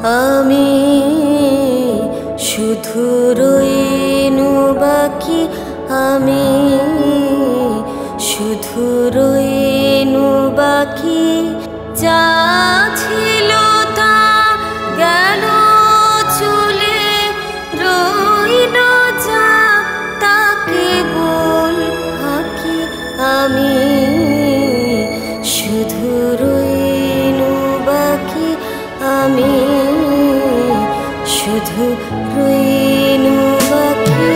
আমি শুধু রইনু বাকি, আমি শুধু রইনু বাকি। যা ছিল তা গেল চলে, রইল যা তা কেবল ফাঁকি। আমি শুধু রইনু বাকি, আমি শুধু রইনু বাকি।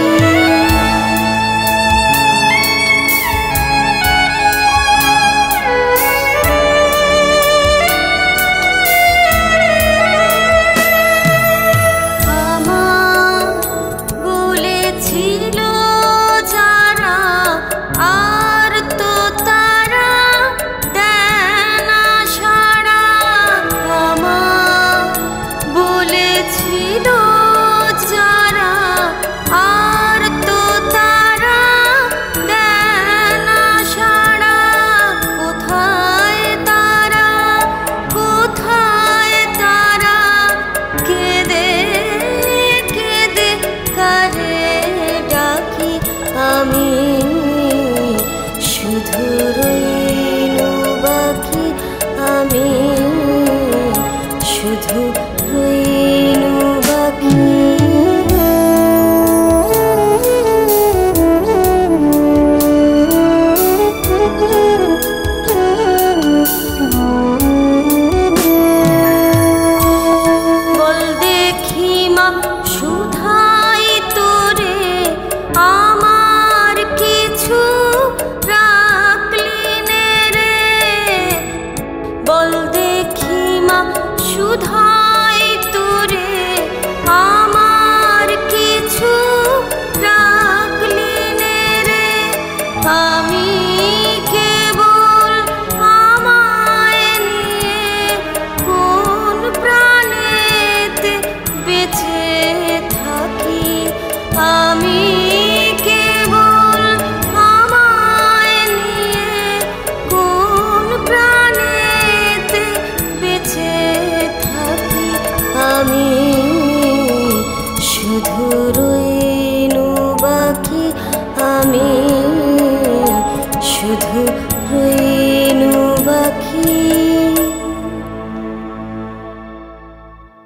আমার বলেছিল যারা, আর তো তারা দেয় না সাড়া। আমার বলেছিল যারা, আর তো তারা দেয় না সাড়া। কোথায় তারা, কোথায় তারা, কেঁদে কেঁদে কারে ডাকি। আমি শুধু রইনু বাকি, আমি শুধু রইনু বাকি। বল দেখি মা শুধাই তোরে, আমার কিছু রাখলি নে রে। বল দেখি মা শুধাই